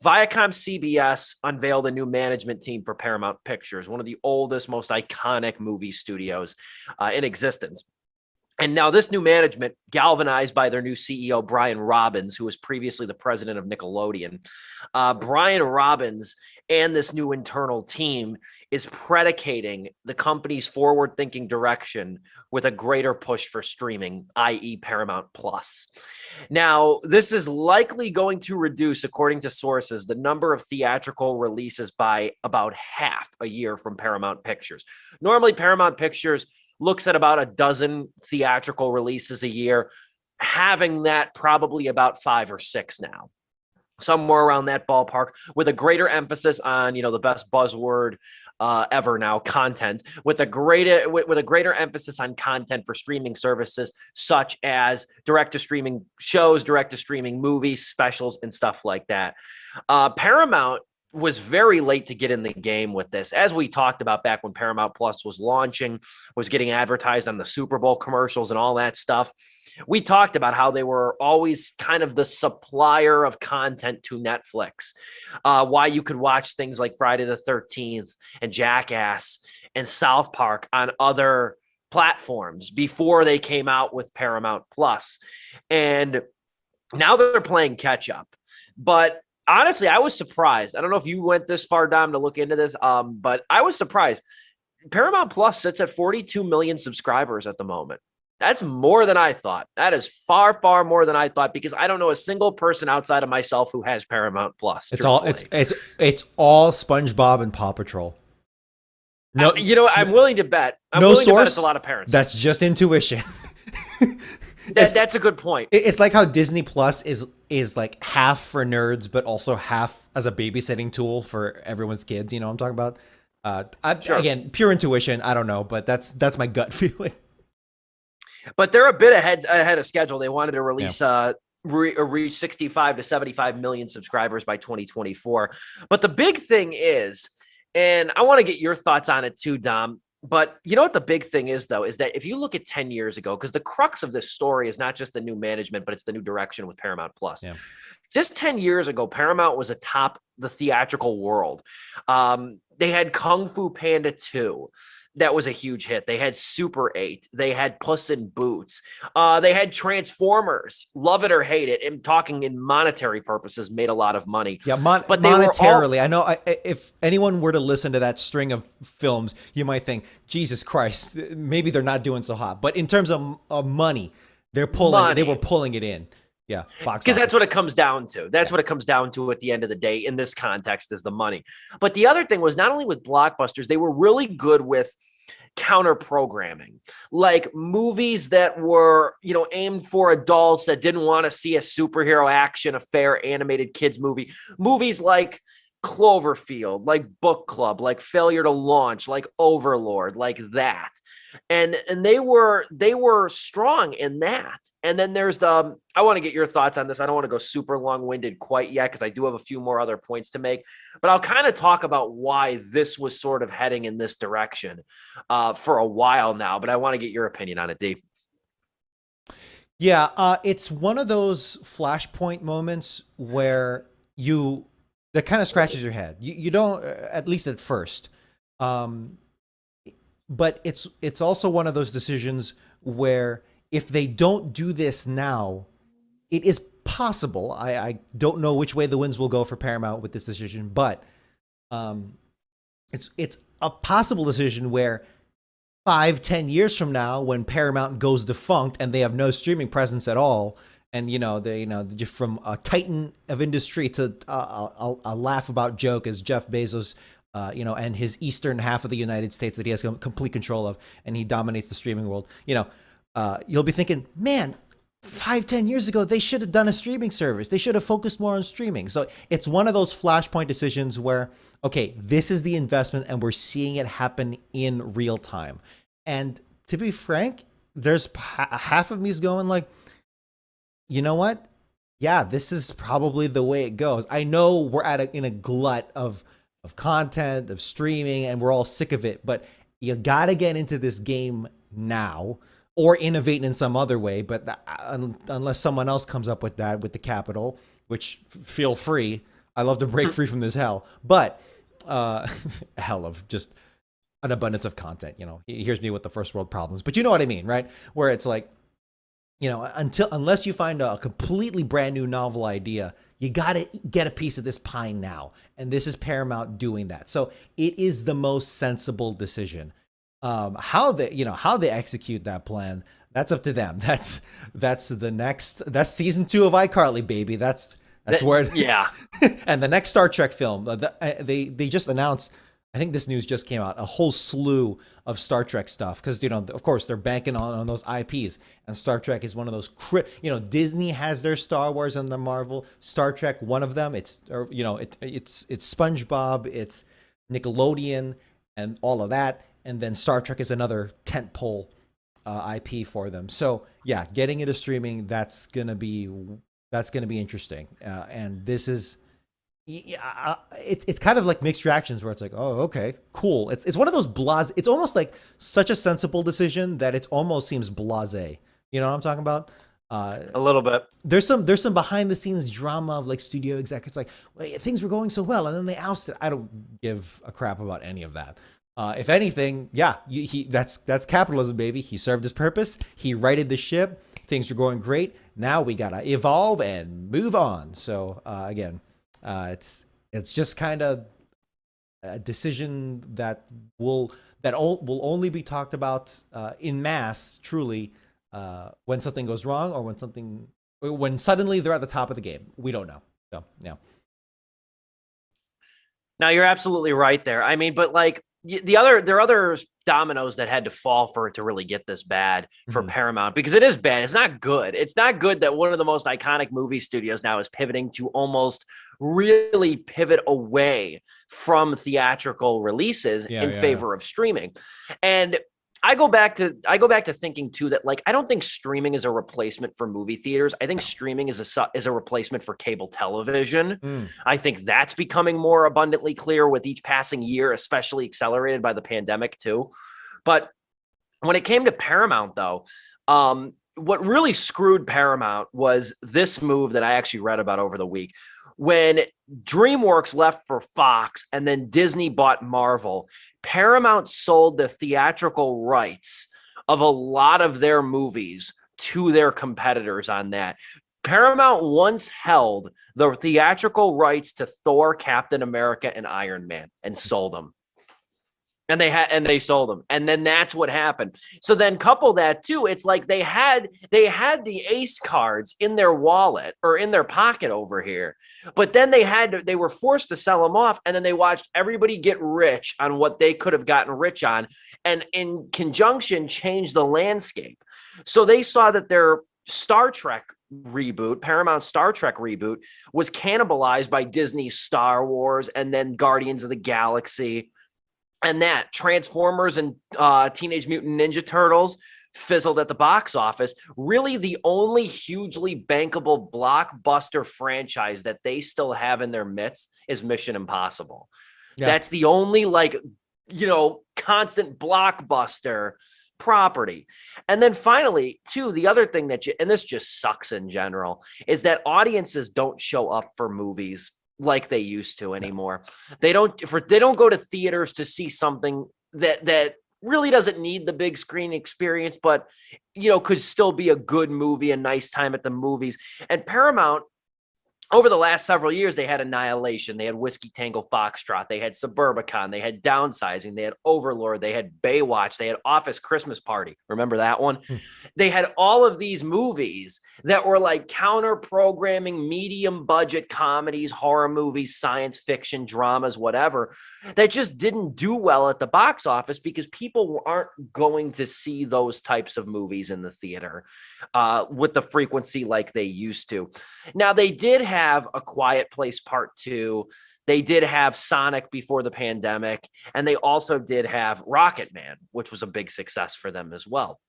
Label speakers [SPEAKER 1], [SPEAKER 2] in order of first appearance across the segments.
[SPEAKER 1] Viacom CBS unveiled a new management team for Paramount Pictures, one of the oldest, most iconic movie studios in existence. And now this new management, galvanized by their new CEO, Brian Robbins, who was previously the president of Nickelodeon, Brian Robbins and this new internal team is predicating the company's forward-thinking direction with a greater push for streaming, i.e. Paramount Plus. Now, this is likely going to reduce, according to sources, the number of theatrical releases by about half a year from Paramount Pictures. Normally, Paramount Pictures looks at about a dozen theatrical releases a year, having that probably about 5 or 6 now, somewhere around that ballpark, with a greater emphasis on, the best buzzword ever now, content, with a greater emphasis on content for streaming services such as direct to streaming shows, direct to streaming movies, specials, and stuff like that. Paramount was very late to get in the game with this. As we talked about back when Paramount Plus was launching, was getting advertised on the Super Bowl commercials and all that stuff. We talked about how they were always kind of the supplier of content to Netflix. Why you could watch things like Friday the 13th and Jackass and South Park on other platforms before they came out with Paramount Plus. And now they're playing catch up. But honestly, I was surprised. I don't know if you went this far, Dom, to look into this, but I was surprised. Paramount Plus sits at 42 million subscribers at the moment. That's more than I thought. That is far, far more than I thought, because I don't know a single person outside of myself who has Paramount Plus.
[SPEAKER 2] It's all SpongeBob and Paw Patrol.
[SPEAKER 1] No, I'm willing to bet. I'm
[SPEAKER 2] no
[SPEAKER 1] willing
[SPEAKER 2] source.
[SPEAKER 1] To bet it's a lot of parents.
[SPEAKER 2] That's just intuition.
[SPEAKER 1] That's a good point.
[SPEAKER 2] It's like how Disney Plus is like half for nerds, but also half as a babysitting tool for everyone's kids. You know what I'm talking about? Sure. Again, pure intuition. I don't know, but that's my gut feeling.
[SPEAKER 1] But they're a bit ahead of schedule. They wanted to release reach 65 to 75 million subscribers by 2024. But the big thing is, and I want to get your thoughts on it too, Dom. But you know what the big thing is, though, is that if you look at 10 years ago, because the crux of this story is not just the new management, but it's the new direction with Paramount Plus. Yeah. Just 10 years ago, Paramount was atop the theatrical world. They had Kung Fu Panda 2. That was a huge hit. They had Super 8. They had Puss in Boots. They had Transformers. Love it or hate it. And talking in monetary purposes, made a lot of money.
[SPEAKER 2] Yeah, but monetarily, I know if anyone were to listen to that string of films, you might think, Jesus Christ, maybe they're not doing so hot. But in terms of money, they were pulling it in. Yeah,
[SPEAKER 1] because that's what it comes down to. That's what it comes down to at the end of the day in this context, is the money. But the other thing was, not only with blockbusters, they were really good with counter programming, like movies that were, aimed for adults that didn't want to see a superhero action affair animated kids movie. Movies like Cloverfield, like Book Club, like Failure to Launch, like Overlord, like that. And they were strong in that. And then there's I want to get your thoughts on this. I don't want to go super long-winded quite yet, because I do have a few more other points to make, but I'll kind of talk about why this was sort of heading in this direction for a while now. But I want to get your opinion on it, Dave.
[SPEAKER 2] Yeah, it's one of those flashpoint moments where that kind of scratches your head. You don't, at least at first. But it's also one of those decisions where if they don't do this now, it is possible. I don't know which way the winds will go for Paramount with this decision, but it's a possible decision where 5-10 years from now, when Paramount goes defunct and they have no streaming presence at all, and they just from a titan of industry to a laugh about joke as Jeff Bezos, and his eastern half of the United States that he has complete control of, and he dominates the streaming world. You'll be thinking, man, 5-10 years ago, they should have done a streaming service. They should have focused more on streaming. So it's one of those flashpoint decisions where, okay, this is the investment and we're seeing it happen in real time. And to be frank, there's half of me is going like, you know what? Yeah, this is probably the way it goes. I know we're in a glut of content, of streaming, and we're all sick of it, but you got to get into this game now or innovate in some other way. But unless someone else comes up with that, with the capital, which feel free, I love to break free from this hell, but hell of just an abundance of content. Here's me with the first world problems, but you know what I mean, right? Where it's like, unless you find a completely brand new novel idea, you got to get a piece of this pie now. And this is Paramount doing that. So it is the most sensible decision. How they execute that plan, that's up to them. That's season 2 of iCarly, baby. That's where,
[SPEAKER 1] yeah.
[SPEAKER 2] And the next Star Trek film, they just announced, I think this news just came out, a whole slew of Star Trek stuff. Because, of course, they're banking on those IPs. And Star Trek is one of those, Disney has their Star Wars and the Marvel. Star Trek, one of them. It's SpongeBob, it's Nickelodeon, and all of that. And then Star Trek is another tentpole IP for them. So, yeah, getting into streaming, that's gonna be interesting. And this is... it's kind of like mixed reactions where it's like, oh, okay, cool. It's one of those it's almost like such a sensible decision that it almost seems blasé. You know what I'm talking about?
[SPEAKER 1] A little bit.
[SPEAKER 2] There's some behind the scenes drama of like studio executives, like, well, things were going so well and then they ousted. I don't give a crap about any of that. If anything, yeah, that's capitalism, baby. He served his purpose. He righted the ship. Things were going great. Now we gotta evolve and move on. So again. It's just kind of a decision that will only be talked about in mass, truly, when something goes wrong or when suddenly they're at the top of the game. We don't know. So yeah.
[SPEAKER 1] Now you're absolutely right there. I mean, but like there are other dominoes that had to fall for it to really get this bad for Paramount, because it is bad. It's not good. It's not good that one of the most iconic movie studios now is pivoting to almost really pivot away from theatrical releases in favor of streaming. And I go back to thinking too that, like, I don't think streaming is a replacement for movie theaters. I think streaming is a replacement for cable television. I think that's becoming more abundantly clear with each passing year, especially accelerated by the pandemic too. But when it came to Paramount, though, what really screwed Paramount was this move that I actually read about over the week. When DreamWorks left for Fox and then Disney bought Marvel, Paramount sold the theatrical rights of a lot of their movies to their competitors on that. Paramount once held the theatrical rights to Thor, Captain America, and Iron Man and sold them. And they sold them. And then that's what happened. So then couple that too, it's like they had the ace cards in their wallet or in their pocket over here, but then they were forced to sell them off. And then they watched everybody get rich on what they could have gotten rich on, and in conjunction change the landscape. So they saw that their Star Trek reboot, Paramount Star Trek reboot, was cannibalized by Disney's Star Wars and then Guardians of the Galaxy. And that Transformers and Teenage Mutant Ninja Turtles fizzled at the box office. Really, the only hugely bankable blockbuster franchise that they still have in their midst is Mission Impossible. Yeah. That's the only, constant blockbuster property. And then finally, too, the other thing and this just sucks in general, is that audiences don't show up for movies like they used to anymore. They don't go to theaters to see something that really doesn't need the big screen experience, but could still be a good movie, a nice time at the movies. And Paramount, over the last several years, they had Annihilation, they had Whiskey Tango Foxtrot, they had Suburbicon, they had Downsizing, they had Overlord, they had Baywatch, they had Office Christmas Party. Remember that one? They had all of these movies that were like counter-programming, medium budget comedies, horror movies, science fiction, dramas, whatever, that just didn't do well at the box office because people aren't going to see those types of movies in the theater with the frequency like they used to. Now, they did have A Quiet Place Part 2. They did have Sonic before the pandemic, and they also did have Rocket Man, which was a big success for them as well.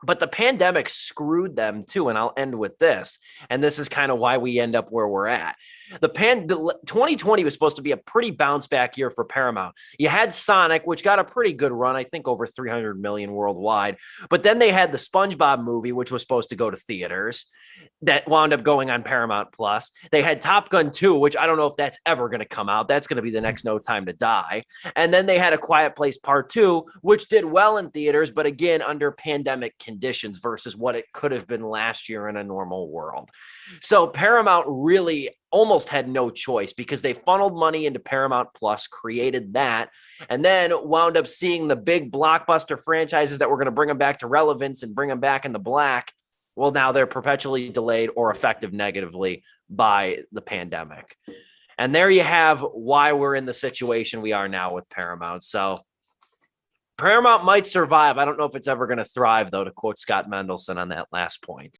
[SPEAKER 1] But the pandemic screwed them too, and I'll end with this, and this is kind of why we end up where we're at. The 2020 was supposed to be a pretty bounce back year for Paramount. You had Sonic, which got a pretty good run, I think over 300 million worldwide. But then they had the SpongeBob movie, which was supposed to go to theaters, that wound up going on Paramount Plus. They had Top Gun 2, which I don't know if that's ever going to come out. That's going to be the next No Time to Die. And then they had A Quiet Place Part 2, which did well in theaters, but again, under pandemic conditions versus what it could have been last year in a normal world. So Paramount really almost had no choice because they funneled money into Paramount Plus, created that, and then wound up seeing the big blockbuster franchises that were going to bring them back to relevance and bring them back in the black. Well, now they're perpetually delayed or affected negatively by the pandemic. And there you have why we're in the situation we are now with Paramount. So Paramount might survive. I don't know if it's ever going to thrive, though, to quote Scott Mendelson on that last point.